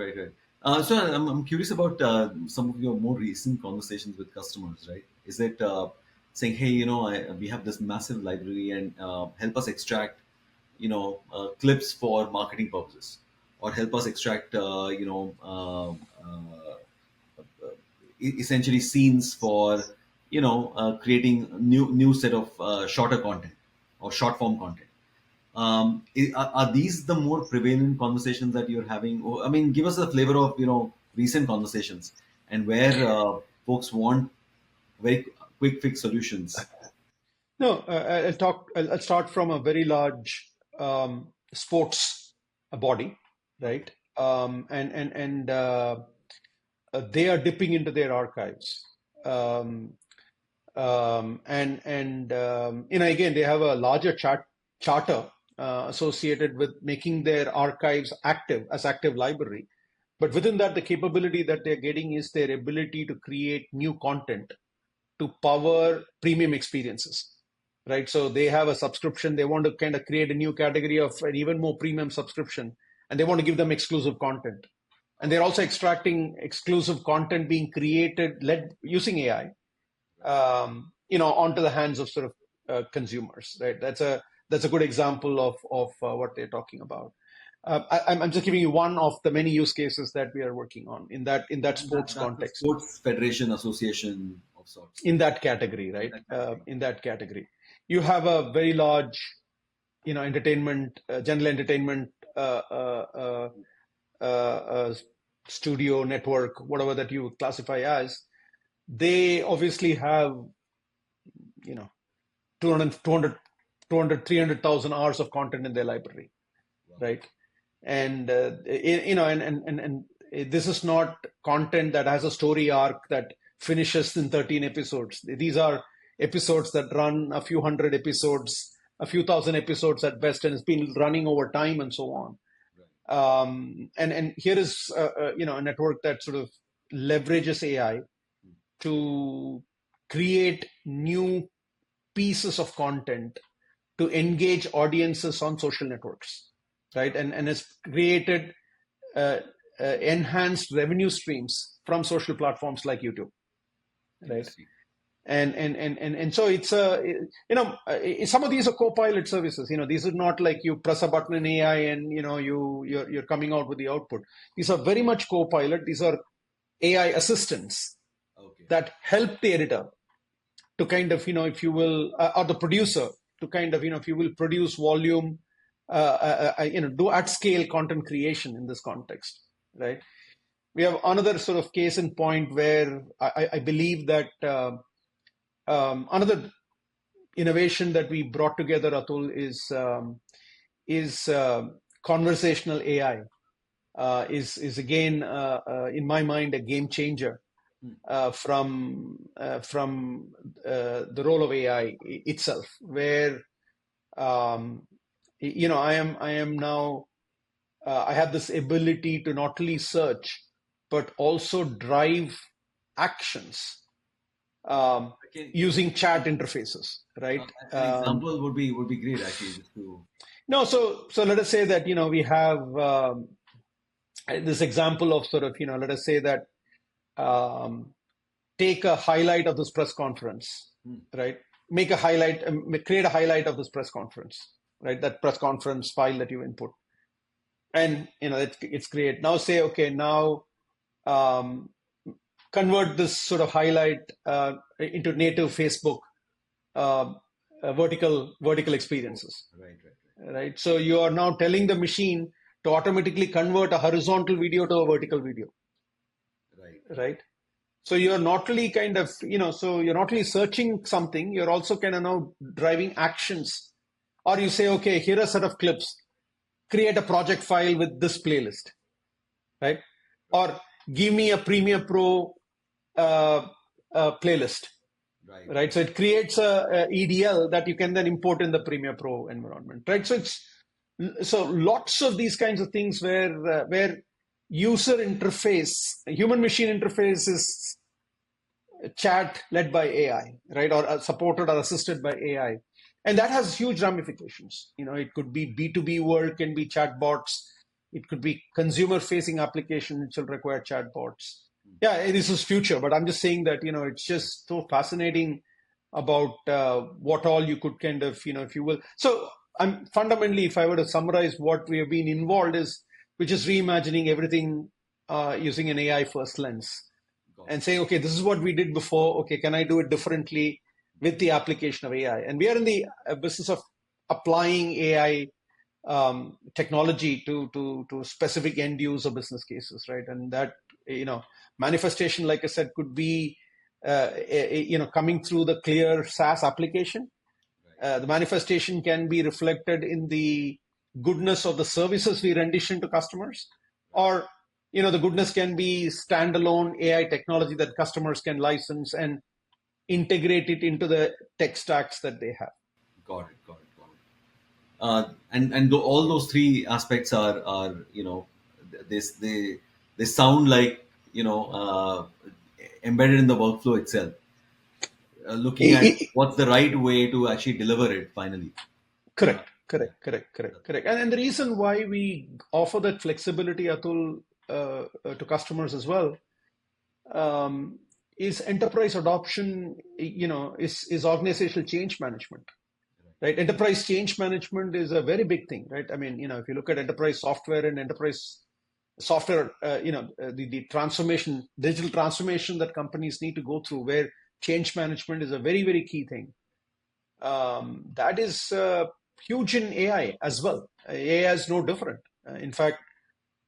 So I'm curious about some of your more recent conversations with customers, right? Is it saying, hey, we have this massive library and help us extract, clips for marketing purposes, or help us extract, essentially scenes for, creating new set of shorter content or short form content. Are these the more prevalent conversations that you're having? I mean, give us a flavor of recent conversations and where folks want very quick fix solutions. No, I'll start from a very large sports body, right? And they are dipping into their archives. Again, they have a larger charter associated with making their archives active library. But within that, the capability that they're getting is their ability to create new content to power premium experiences, right? So they have a subscription. They want to kind of create a new category of an even more premium subscription, and they want to give them exclusive content. And they're also extracting exclusive content being created, using AI, onto the hands of sort of consumers, right? That's a good example of what they're talking about. I'm just giving you one of the many use cases that we are working on in that sports context. Sports Federation Association of sorts. In that category, right? In that category, you have a very large, entertainment, general entertainment studio network, whatever that you classify as. They obviously have 200 300,000 hours of content in their library. Wow. Right? And and this is not content that has a story arc that finishes in 13 episodes. These are episodes that run a few hundred episodes, a few thousand episodes at best, and it's been running over time and so on. Right. And here is a network that sort of leverages AI to create new pieces of content to engage audiences on social networks, right? And has created enhanced revenue streams from social platforms like YouTube, right? And so it's some of these are co-pilot services. These are not like you press a button in AI and you're coming out with the output. These are very much co-pilot. These are AI assistants that help the editor to kind of if you will, or the producer to kind of if you will, produce volume, do at scale content creation in this context, right? We have another sort of case in point where I believe that another innovation that we brought together, Atul, is conversational AI. Is again in my mind a game changer from the role of AI itself, where I am now I have this ability to not only search but also drive actions using chat interfaces, right? An example would be great, actually. So let us say that we have this example of sort of let us say that take a highlight of this press conference, right? Create a highlight of this press conference, right? That press conference file that you input, and it's great. Now say, okay, now um, convert this sort of highlight into native Facebook uh, vertical experiences, Right, right, right? So you are now telling the machine to automatically convert a horizontal video to a vertical video, right, right? So you're not only so you're not only searching something, you're also kind of now driving actions. Or you say, okay, here are a set of clips, create a project file with this playlist, right? Or give me a Premiere Pro uh, playlist, right, right? So it creates a EDL that you can then import in the Premiere Pro environment, right? So lots of these kinds of things where user interface, human machine interface is chat led by AI, right? Or supported or assisted by AI. And that has huge ramifications. It could be B2B world, can be chatbots. It could be consumer facing application, which will require chatbots. Yeah, this is future, but I'm just saying that, it's just so fascinating about what all you could kind of, if you will. So I'm fundamentally, if I were to summarize what we have been involved is, which is reimagining everything using an AI first lens got and it. saying, okay, this is what we did before. Okay, can I do it differently with the application of AI? And we are in the business of applying AI technology to specific end user business cases, right? And that manifestation, like I said, could be coming through the clear SaaS application. Right, The manifestation can be reflected in the goodness of the services we rendition to customers, right. or the goodness can be standalone AI technology that customers can license and integrate it into the tech stacks that they have. Got it, got it, got it. All those three aspects are they sound like embedded in the workflow itself. Looking I- at I- what's the right way to actually deliver it finally. Uh, Correct, yeah, correct, correct, correct, that's correct. And the reason why we offer that flexibility, Atul, to customers as well, um, is enterprise adoption, is organizational change management, right? Enterprise change management is a very big thing, right? I mean, if you look at enterprise software and enterprise software, the transformation, digital transformation that companies need to go through, where change management is a very, very key thing. That is huge in AI as well. AI is no different. In fact,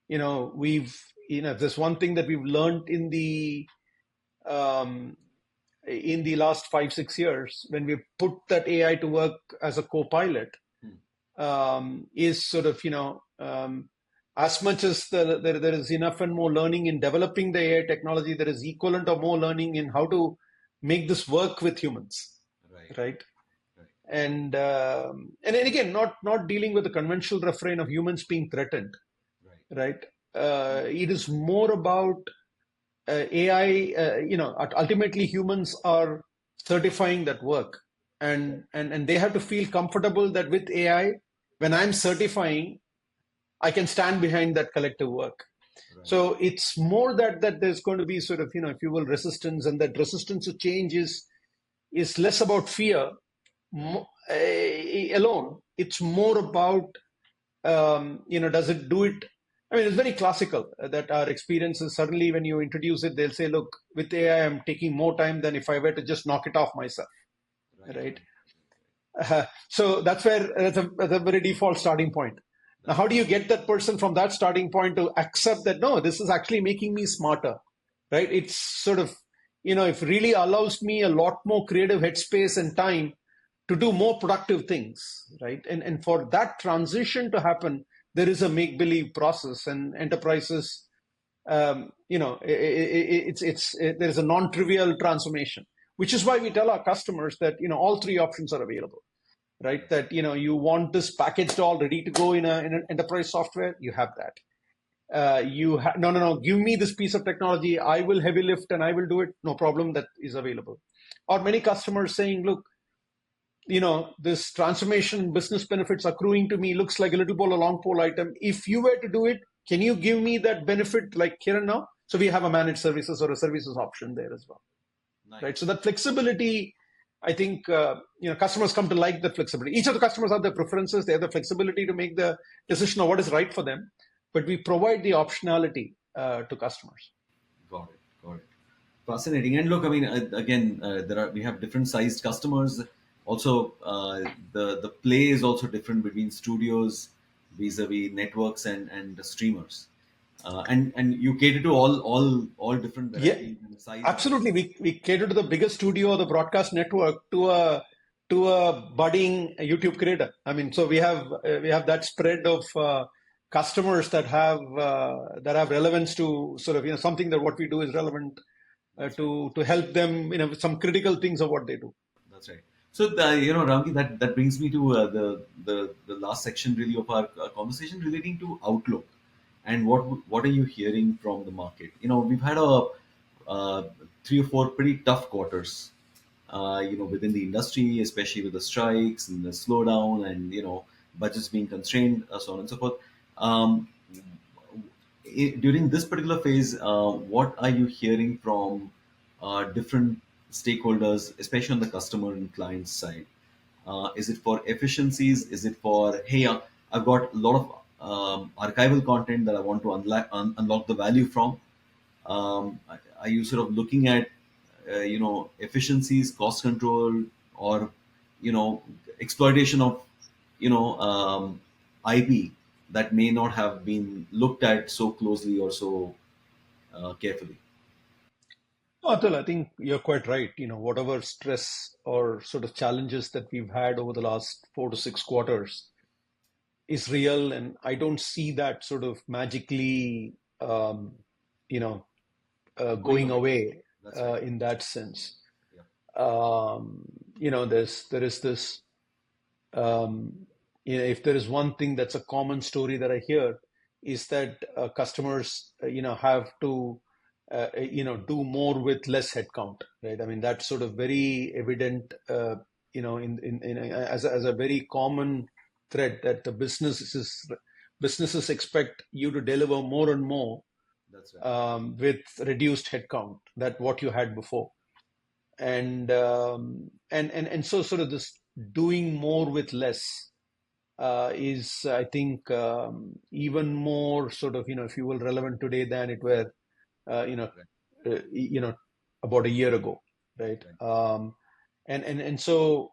we've, there's one thing that we've learned um, in the last 5-6 years when we put that AI to work as a co-pilot, Hmm. is sort of, as much as there is enough and more learning in developing the AI technology, there is equivalent or more learning in how to make this work with humans, Right, right? right, And then again, not dealing with the conventional refrain of humans being threatened, right, right? It is more about AI. Ultimately, humans are certifying that work, and they have to feel comfortable that with AI, when I'm certifying, I can stand behind that collective work. right, So it's more that there's going to be sort of, if you will, resistance, and that resistance to change is less about fear right, alone. It's more about, does it do it? I mean, it's very classical that our experiences, suddenly when you introduce it, they'll say, look, with AI, I'm taking more time than if I were to just knock it off myself, right, right, right? right. So that's a very default starting point. Now, That's how right. do you get that person from that starting point to accept that, no, this is actually making me smarter, right? It's sort of, it really allows me a lot more creative headspace and time to do more productive things, right? And for that transition to happen, there is a make believe process, and enterprises, there's a non trivial transformation, which is why we tell our customers that all three options are available, right? Right. That you want this packaged all ready to go in an enterprise software, you have that. No, give me this piece of technology, I will heavy lift and I will do it, no problem, that is available. Or many customers saying, look, this transformation business benefits accruing to me looks like a little ball, a long pole item. If you were to do it, can you give me that benefit like here and now? So we have a managed services or a services option there as well, right? Nice. So that flexibility, I think customers come to like the flexibility. Each of the customers have their preferences. They have the flexibility to make the decision of what is right for them, but we provide the optionality to customers. Got it. Got it. Fascinating. And look, I mean, again, we have different sized customers. Also, the play is also different between studios vis-a-vis networks and the streamers. And you cater to all different Yeah, varieties and sizes. absolutely. We cater to the biggest studio or the broadcast network to a budding YouTube creator. I mean, so we have that spread of customers that have relevance to sort of something that what we do is relevant That's right. to help them with some critical things of what they do. That's right. So, Ramki, that brings me to the last section really of our conversation relating to outlook and what are you hearing from the market? We've had a three or four pretty tough quarters, within the industry, especially with the strikes and the slowdown and budgets being constrained, so on and so forth. Um, During this particular phase, what are you hearing from different stakeholders, especially on the customer and client side? Is it for efficiencies? Is it for, hey, I've got a lot of archival content that I want to unlock the value from? Are you sort of looking at, efficiencies, cost control, or, exploitation of, IP that may not have been looked at so closely or so carefully? Atul, I think you're quite right. Whatever stress or sort of challenges that we've had over the last 4 to 6 quarters is real, and I don't see that sort of magically, you know, Going going away. away That's right. in that sense. Yeah. There is this. If there is one thing that's a common story that I hear, is that customers, have to, do more with less headcount, right? I mean, that's sort of very evident, as a very common thread that the businesses expect you to deliver more and more That's right. with reduced headcount that what you had before. And so sort of this doing more with less is, I think, even more sort of, if you will, relevant today than it were, uh, you know, Right. uh, you know, about a year ago, right? Right. And so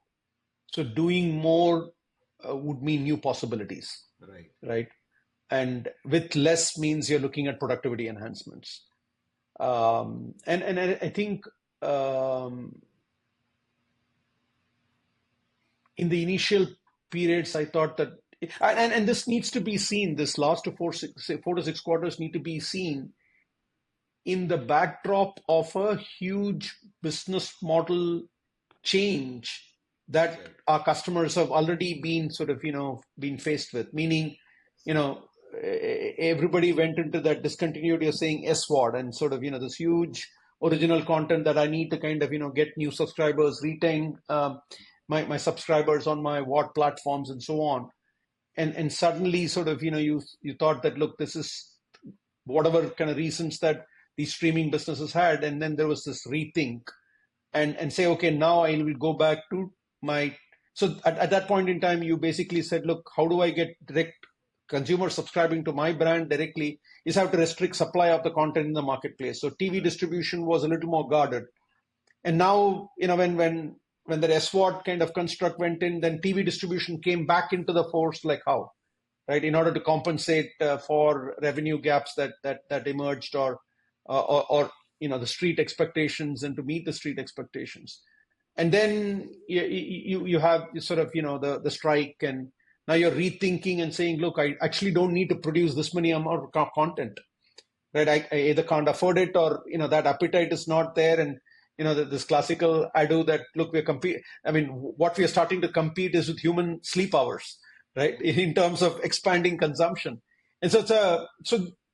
doing more would mean new possibilities, Right. right? And with less means you're looking at productivity enhancements. And I think in the initial periods, I thought that, and this needs to be seen, this last 4 to 6 quarters need to be seen in the backdrop of a huge business model change That's that right. our customers have already been sort of, been faced with, meaning, you know, everybody went into that discontinuity of saying SWOD and sort of, this huge original content that I need to kind of, get new subscribers, retain my subscribers on my WOD platforms and so on. And suddenly sort of, you thought that, look, this is whatever kind of reasons that these streaming businesses had. And then there was this rethink and say, okay, now I will go back to my. So at that point in time, you basically said, look, how do I get direct consumers subscribing to my brand directly? Is I have to restrict supply of the content in the marketplace. So TV Right. distribution was a little more guarded. And now, when the SWOT kind of construct went in, then TV distribution came back into the force, like how, right? In order to compensate for revenue gaps that emerged, or the street expectations, and to meet the street expectations. And then you have sort of the strike, and now you're rethinking and saying, look, I actually don't need to produce this many amount of content, right? I either can't afford it, or that appetite is not there. And this classical ado that, look, we're compete. I mean, what we are starting to compete is with human sleep hours, right? In terms of expanding consumption. And so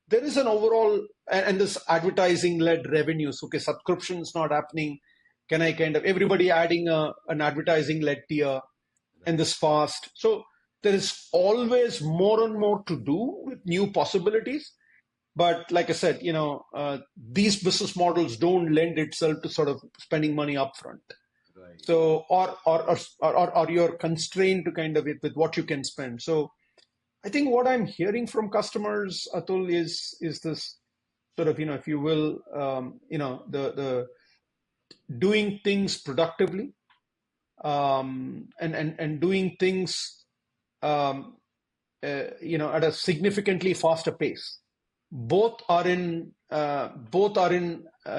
there is an overall, and this advertising led revenues. Okay, subscriptions not happening. Can I kind of everybody adding an advertising led tier, Right. and this fast. So there is always more and more to do with new possibilities. But like I said, these business models don't lend itself to sort of spending money upfront. Right. So, or you're constrained to kind of with what you can spend. So I think what I'm hearing from customers, Atul, is this sort of, if you will, the doing things productively, and doing things, um, at a significantly faster pace. Both are in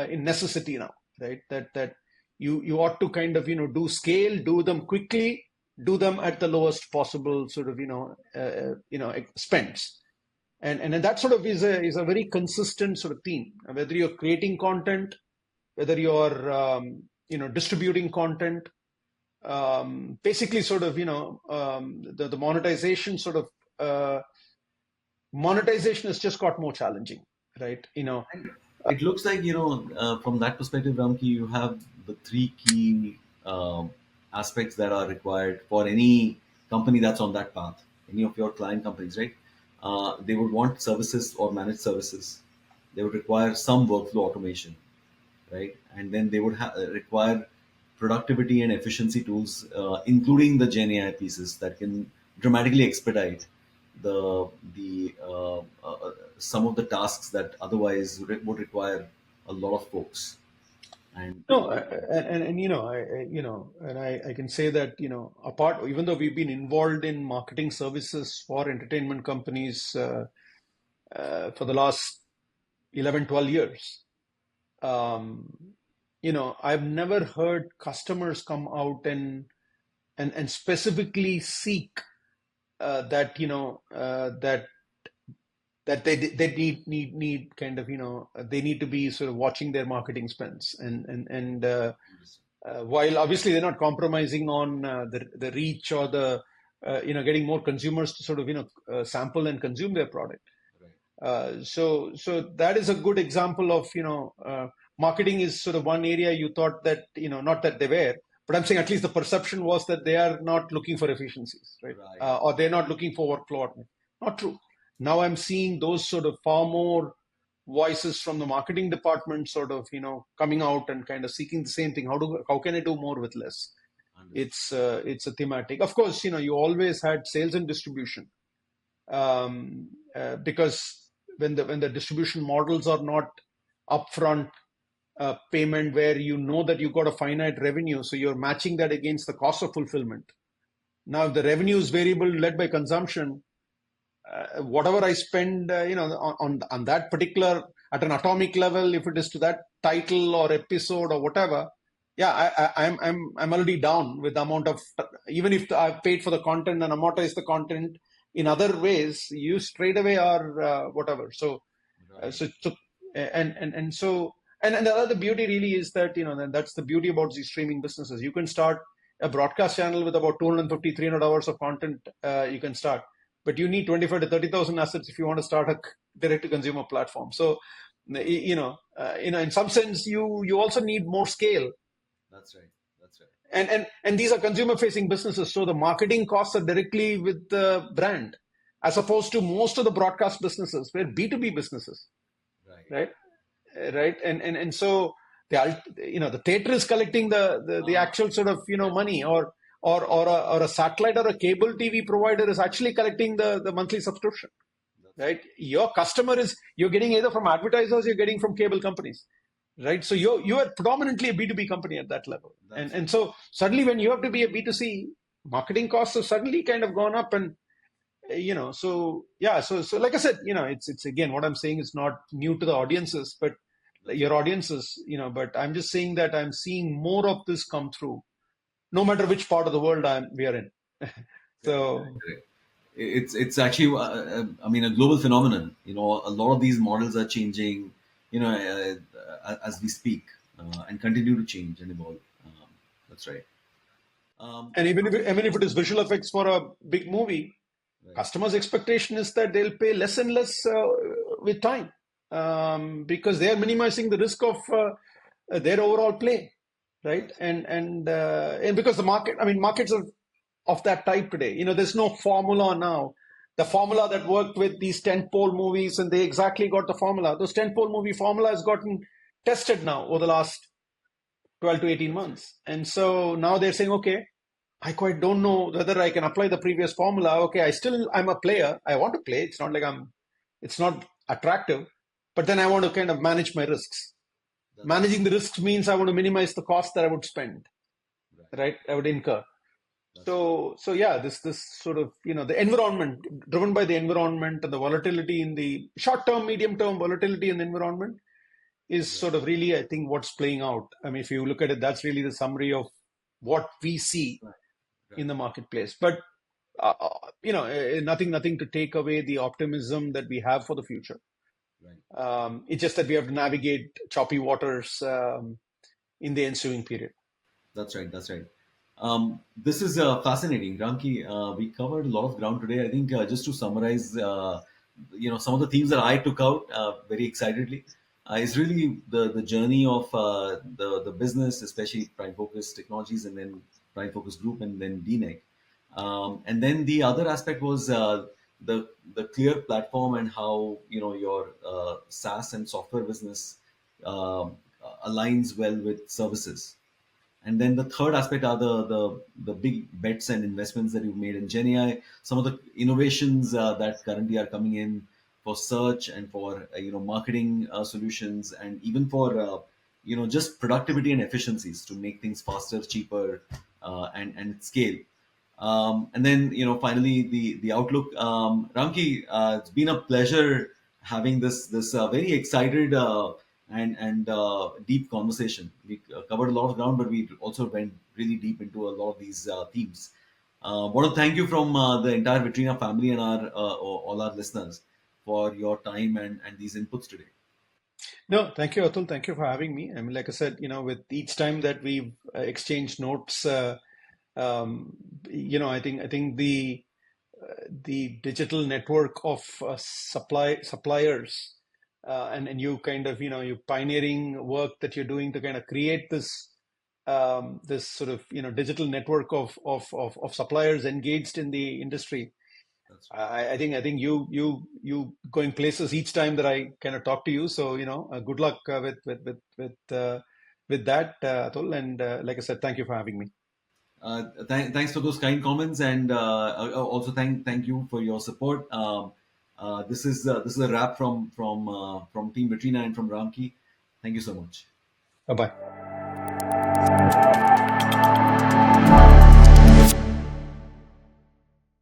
necessity now, right? That you ought to kind of do scale, do them quickly, do them at the lowest possible sort of expense, and that sort of is a very consistent sort of theme. Whether you're creating content, whether you're distributing content, basically sort of the monetization sort of monetization has just got more challenging, right? And it looks like, from that perspective, Ramki, you have the three key aspects that are required for any company that's on that path, any of your client companies, right? They would want services or managed services. They would require some workflow automation, right? And then they would require productivity and efficiency tools, including the Gen AI pieces that can dramatically expedite the some of the tasks that otherwise would require a lot of folks. And No, and I can say that, apart, even though we've been involved in marketing services for entertainment companies for the last 11, 12 years, I've never heard customers come out and specifically seek that, that they need kind of, they need to be sort of watching their marketing spends, and while obviously they're not compromising on the reach or the getting more consumers to sort of sample and consume their product. right, So that is a good example of marketing is sort of one area you thought that not that they were, but I'm saying at least the perception was that they are not looking for efficiencies, right? right, Or they're not looking for workflow automation. Not true. Now I'm seeing those sort of far more voices from the marketing department sort of coming out and kind of seeking the same thing. How can I do more with less? understood. It's a thematic. Of course, you always had sales and distribution, because when the distribution models are not upfront payment, where that you got a finite revenue, so you're matching that against the cost of fulfillment. Now, if the revenue is variable led by consumption, whatever I spend, on that particular at an atomic level, if it is to that title or episode or whatever, yeah, I'm already down with the amount of, even if I've paid for the content and amortized the content in other ways, you straight away are whatever. So, Right, so, so and so and the other beauty really is that that's the beauty about these streaming businesses. You can start a broadcast channel with about 250, 300 hours of content. You can start, but you need 25 to 30,000 assets if you want to start a direct to consumer platform. So, in some sense, you also need more scale. that's right, that's right. And these are consumer facing businesses, so the marketing costs are directly with the brand, as opposed to most of the broadcast businesses where B2B businesses, Right. right? Right, and so the theater is collecting the Ah, actual sort of yes, money, or a satellite or a cable TV provider is actually collecting the monthly subscription, that's right. right? Your customer is, you're getting either from advertisers, you're getting from cable companies, right? So you are predominantly a B2B company at that level, and That's right. and so suddenly when you have to be a B2C, marketing costs have suddenly kind of gone up, and so yeah, so like I said, it's again, what I'm saying is not new to the audiences, but That's your right. audiences, but I'm just saying that I'm seeing more of this come through, no matter which part of the world we are in. Correct, correct, So correct. It's actually, I mean, a global phenomenon. A lot of these models are changing, as we speak, and continue to change and evolve. That's right. Um, and even if it is visual effects for a big movie, right. customers' expectation is that they'll pay less and less with time, because they are minimizing the risk of their overall play, right? That's And because the market, I mean, markets are of that type today. There's no formula now. The formula that worked with these tentpole movies, and they exactly got the formula. Those tentpole movie formula has gotten tested now over the last 12 to 18 months. And so now they're saying, okay, I quite don't know whether I can apply the previous formula. Okay, I'm a player. I want to play. It's not like it's not attractive, but then I want to kind of manage my risks. That's right. Managing the risks means I want to minimize the cost that I would spend, Right. right? I would incur. That's right. So yeah, this sort of, the environment driven by the environment and the volatility in the short term, medium term volatility in the environment is Right. sort of really, I think, what's playing out. I mean, if you look at it, that's really the summary of what we see Right. in Right. the marketplace. But nothing to take away the optimism that we have for the future. Right. It's just that we have to navigate choppy waters in the ensuing period. That's right. That's right. This is fascinating, Ramki. We covered a lot of ground today. I think just to summarize, some of the themes that I took out very excitedly is really the journey of the business, especially Prime Focus Technologies, and then Prime Focus Group, and then DNEG. And then the other aspect was the clear platform and how your SaaS and software business aligns well with services. And then the third aspect are the big bets and investments that you've made in GenAI, some of the innovations that currently are coming in for search and for marketing solutions, and even for just productivity and efficiencies to make things faster, cheaper, and scale. And then finally the outlook. Ramki, it's been a pleasure having this very excited and deep conversation. We covered a lot of ground, but we also went really deep into a lot of these themes. Want to thank you from the entire Vitrina family and our all our listeners for your time and these inputs today. No, thank you, Atul. Thank you for having me. I mean, like I said, with each time that we've exchanged notes, I think the digital network of suppliers, and you kind of, you pioneering work that you're doing to kind of create this sort of, digital network of suppliers engaged in the industry. That's I think you going places each time that I kind of talk to you. So good luck with that, Atul. And like I said, thank you for having me. Thanks for those kind comments, and also thank you for your support. This is a wrap from Team Vitrina and from Ramki. Thank you so much. Bye bye.